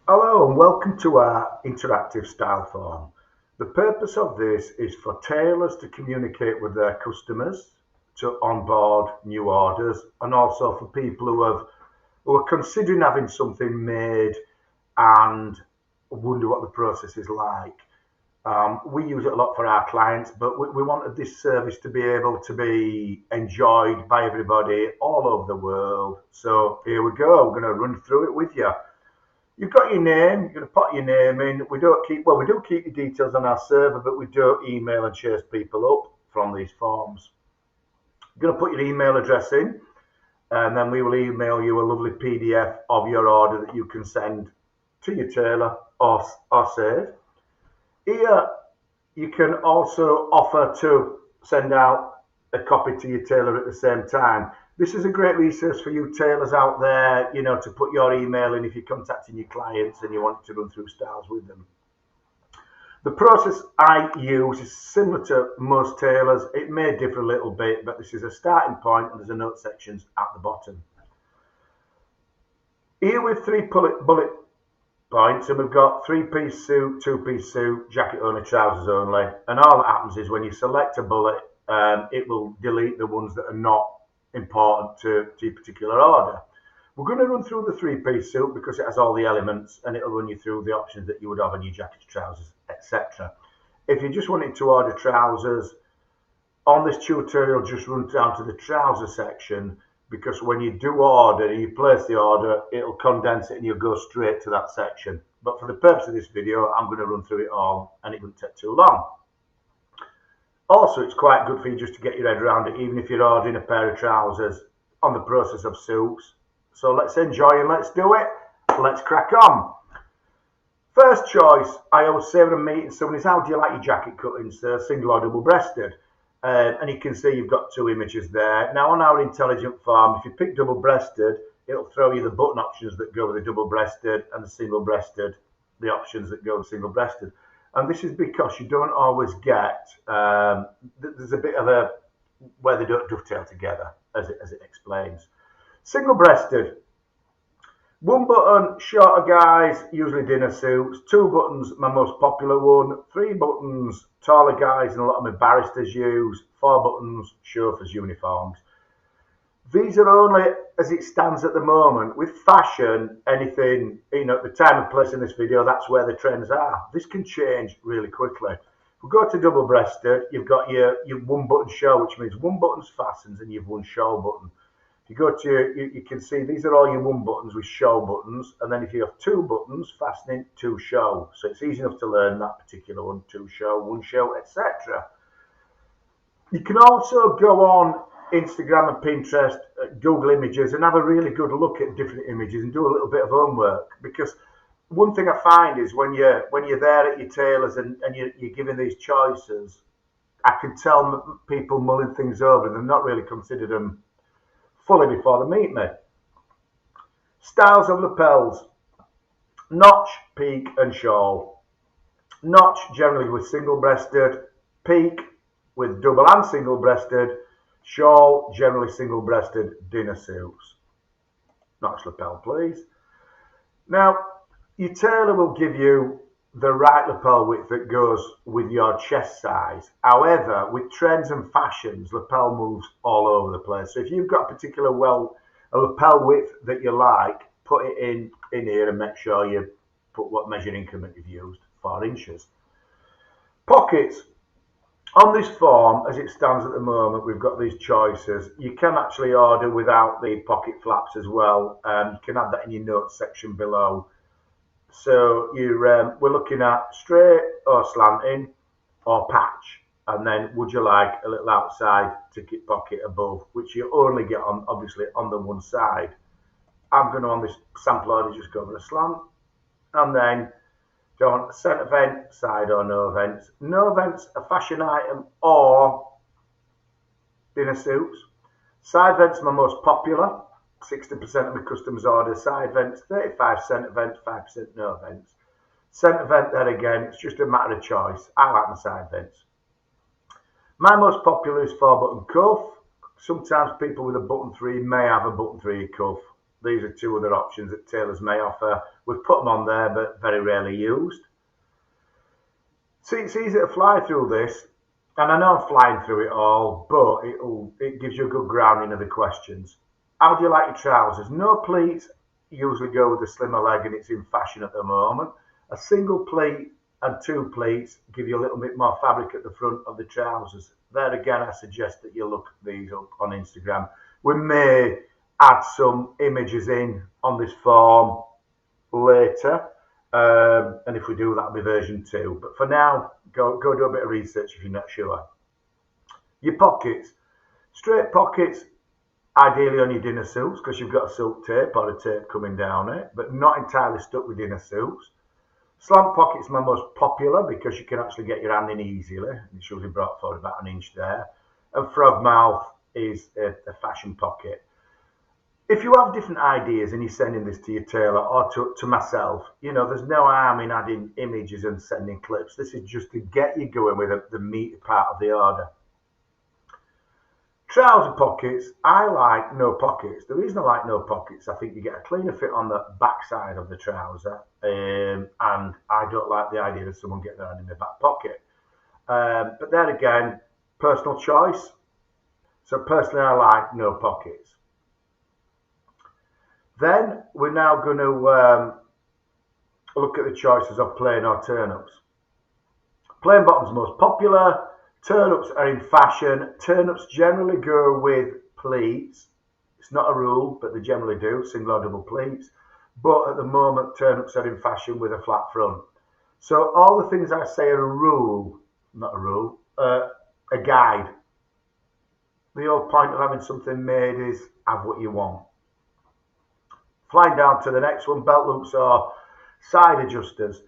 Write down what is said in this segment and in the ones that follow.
Hello and welcome to our interactive style form. The purpose of this is for tailors to communicate with their customers, to onboard new orders, and also for people who are considering having something made and wonder what the process is like. We use it a lot for our clients, but we wanted this service to be able to be enjoyed by everybody all over the world. So here we go. We're going to run through it with you. You've got your name, you're going to put your name in. We do keep your details on our server, but we don't email and chase people up from these forms. You're going to put your email address in, and then we will email you a lovely PDF of your order that you can send to your tailor or save. Here, you can also offer to send out a copy to your tailor at the same time. This is a great resource for you tailors out there, to put your email in if you're contacting your clients and you want to run through styles with them. The process I use is similar to most tailors. It may differ a little bit, but this is a starting point and there's a note sections at the bottom. Here with three bullet points, and we've got three-piece suit, two-piece suit, jacket only, trousers only, and all that happens is when you select a bullet, it will delete the ones that are not important to your particular order. We're going to run through the three-piece suit because it has all the elements and it'll run you through the options that you would have on your jackets, trousers, etc. If you just wanted to order trousers, on this tutorial just run down to the trouser section, because when you do order, you place the order, it'll condense it and you'll go straight to that section. But for the purpose of this video, I'm going to run through it all and it won't take too long. Also, it's quite good for you just to get your head around it, even if you're ordering a pair of trousers on the process of suits. So let's enjoy and let's do it. Let's crack on. First choice, I always say when I'm meeting someone, is how do you like your jacket cuttings, single or double breasted? And you can see you've got two images there. Now on our intelligent form, if you pick double breasted, it'll throw you the button options that go with the double breasted and the single breasted, the options that go with single breasted. And this is because you don't always get, there's a bit of a, where they don't dovetail together, as it explains. Single breasted. One button, shorter guys, usually dinner suits. Two buttons, my most popular one. Three buttons, taller guys, and a lot of my barristers use. Four buttons, chauffeurs' uniforms. These are only as it stands at the moment. With fashion, anything, at the time and place in this video, that's where the trends are. This can change really quickly. If we go to double breasted, you've got your one button show, which means one button's fastens and you've one show button. If you go to you can see these are all your one buttons with show buttons, and then if you have two buttons, fastening, two show. So it's easy enough to learn that particular one, two show, one show, etc. You can also go on Instagram and Pinterest, Google Images, and have a really good look at different images and do a little bit of homework. Because one thing I find is when you're there at your tailors and you're given these choices, I can tell people mulling things over and they've not really considered them fully before they meet me. Styles of lapels: notch, peak, and shawl. Notch generally with single breasted, peak with double and single breasted, shawl generally single breasted dinner suits. Notch lapel, please. Now, your tailor will give you the right lapel width that goes with your chest size. However, with trends and fashions, lapel moves all over the place. So if you've got a particular a lapel width that you like, put it in here and make sure you put what measuring increment you've used, 4 inches. Pockets. On this form, as it stands at the moment, we've got these choices. You can actually order without the pocket flaps as well. You can add that in your notes section below. So we're looking at straight or slanting or patch, and then would you like a little outside ticket pocket above, which you only get on obviously on the one side. I'm going to on this sample order just go over a slant, and then do you want centre vent, side or no vents? No vents, a fashion item or dinner suits. Side vents are my most popular. 60% of my customers order side vents, 35 centre vents, 5% no vents. Centre vent then again, it's just a matter of choice. I like my side vents. My most popular is 4-button cuff. Sometimes people with a button 3 may have a button 3 cuff. These are two other options that tailors may offer. We've put them on there, but very rarely used. See, it's easy to fly through this, and I know I'm flying through it all, but it gives you a good grounding of the questions. How do you like your trousers? No pleats usually go with a slimmer leg, and it's in fashion at the moment. A single pleat and two pleats give you a little bit more fabric at the front of the trousers. There again, I suggest that you look these up on Instagram. We may add some images in on this form later. And if we do, that'll be version 2. But for now, go do a bit of research if you're not sure. Your pockets. Straight pockets, ideally on your dinner suits, because you've got a silk tape or a tape coming down it, but not entirely stuck with dinner suits. Slant pockets are my most popular because you can actually get your hand in easily. It's usually brought forward about an inch there. And frog mouth is a fashion pocket. If you have different ideas and you're sending this to your tailor or to myself, you know, there's no harm in adding images and sending clips. This is just to get you going with the meaty part of the order. Trouser pockets, I like no pockets. The reason I like no pockets, I think you get a cleaner fit on the back side of the trouser, and I don't like the idea of someone getting their hand in the back pocket. But then again, personal choice. So personally, I like no pockets. Then we're now going to look at the choices of plain or turn-ups. Plain bottoms most popular. Turn-ups are in fashion. Turn-ups generally go with pleats. It's not a rule, but they generally do, single or double pleats. But at the moment, turn-ups are in fashion with a flat front. So all the things I say are a rule, not a rule, a guide. The whole point of having something made is have what you want. Flying down to the next one, belt loops or side adjusters.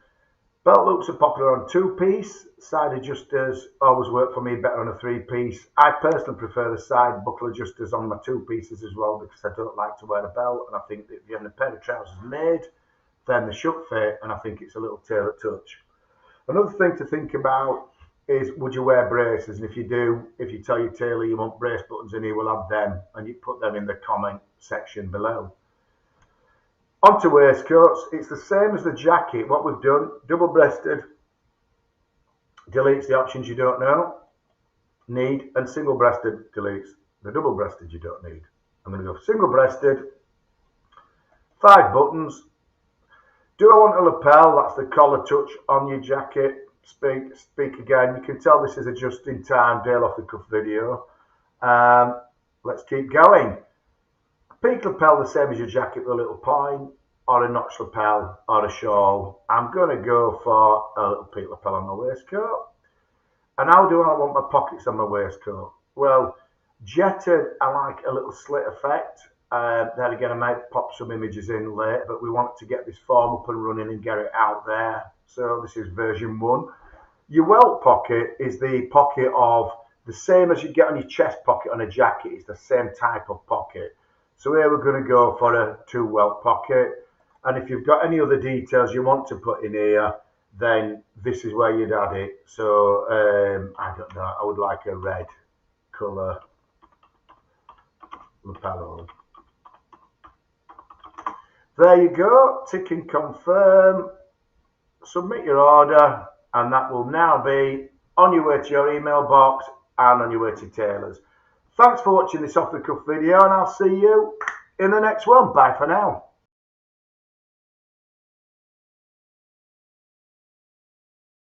Belt loops are popular on 2-piece. Side adjusters always work for me better on a 3-piece. I personally prefer the side buckle adjusters on my 2-pieces as well because I don't like to wear a belt, and I think that if you're having a pair of trousers made, then they should fit, and I think it's a little tailored touch. Another thing to think about is, would you wear braces? And if you do, if you tell your tailor you want brace buttons in, he will have them, and you put them in the comment section below. Onto waistcoats, it's the same as the jacket. What we've done, double-breasted, deletes the options you don't need, and single-breasted deletes the double-breasted you don't need. I'm going to go single-breasted, 5 buttons. Do I want a lapel? That's the collar touch on your jacket. Speak again. You can tell this is a just-in-time, Dale-off-the-cuff video. Let's keep going. Peak lapel, the same as your jacket with a little point, or a notch lapel, or a shawl. I'm going to go for a little peak lapel on my waistcoat. And how do I want my pockets on my waistcoat? Well, jetted, I like a little slit effect. Then again, I might pop some images in later, but we want to get this form up and running and get it out there. So this is version 1. Your welt pocket is the pocket of the same as you get on your chest pocket on a jacket. It's the same type of pocket. So here we're going to go for a 2 welt pocket. And if you've got any other details you want to put in here, then this is where you'd add it. So I don't know, I would like a red colour lapel. There you go, tick and confirm, submit your order, and that will now be on your way to your email box and on your way to tailors. Thanks for watching this off the cuff video, and I'll see you in the next one. Bye for now.